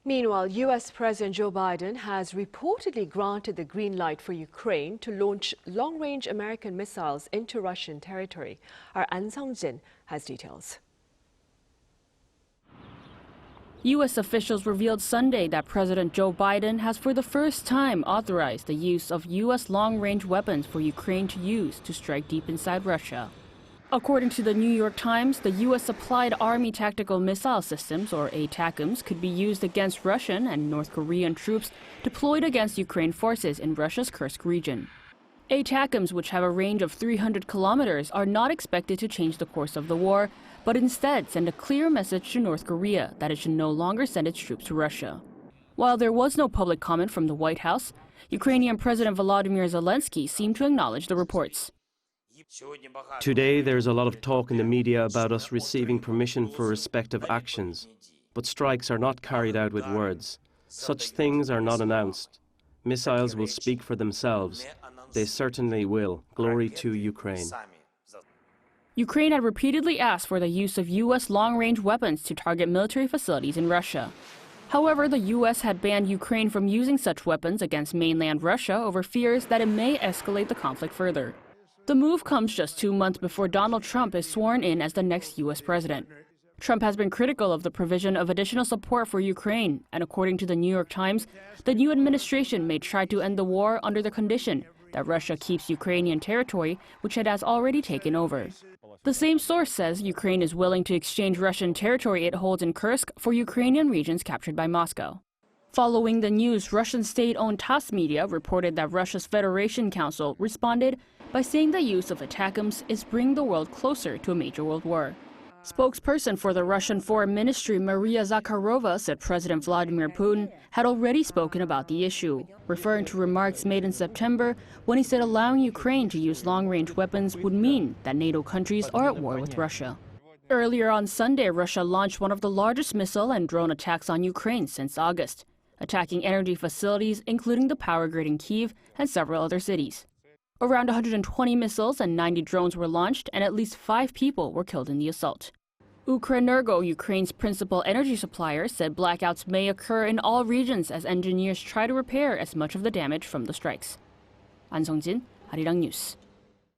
Meanwhile, U.S. President Joe Biden has reportedly granted the green light for Ukraine to launch long-range American missiles into Russian territory. Our Ahn Sung-jin has details. U.S. officials revealed Sunday that President Joe Biden has for the first time authorized the use of U.S. long-range weapons for Ukraine to use to strike deep inside Russia. According to the New York Times, the U.S. supplied Army tactical missile systems, or ATACMS, could be used against Russian and North Korean troops deployed against Ukraine forces in Russia's Kursk region. ATACMS, which have a range of 300 kilometers, are not expected to change the course of the war, but instead send a clear message to North Korea that it should no longer send its troops to Russia. While there was no public comment from the White House, Ukrainian President Volodymyr Zelenskyy seemed to acknowledge the reports. Today, there's a lot of talk in the media about us receiving permission for respective actions, but strikes are not carried out with words. Such things are not announced. Missiles will speak for themselves. They certainly will. Glory to Ukraine. Ukraine had repeatedly asked for the use of U.S. long-range weapons to target military facilities in Russia. However, the U.S. had banned Ukraine from using such weapons against mainland Russia over fears that it may escalate the conflict further. The move comes just 2 months before Donald Trump is sworn in as the next U.S. president. Trump has been critical of the provision of additional support for Ukraine, and according to the New York Times, the new administration may try to end the war under the condition that Russia keeps Ukrainian territory, which it has already taken over. The same source says Ukraine is willing to exchange Russian territory it holds in Kursk for Ukrainian regions captured by Moscow. Following the news, Russian state-owned TASS media reported that Russia's Federation Council responded by saying the use of ATACMS is bringing the world closer to a major world war. Spokesperson for the Russian Foreign Ministry, Maria Zakharova, said President Vladimir Putin had already spoken about the issue, referring to remarks made in September when he said allowing Ukraine to use long-range weapons would mean that NATO countries are at war with Russia. Earlier on Sunday, Russia launched one of the largest missile and drone attacks on Ukraine since August, attacking energy facilities, including the power grid in Kyiv and several other cities. Around 120 missiles and 90 drones were launched, and at least 5 people were killed in the assault. Ukrenergo, Ukraine's principal energy supplier, said blackouts may occur in all regions as engineers try to repair as much of the damage from the strikes. Ahn Sung-jin, 아리랑뉴스.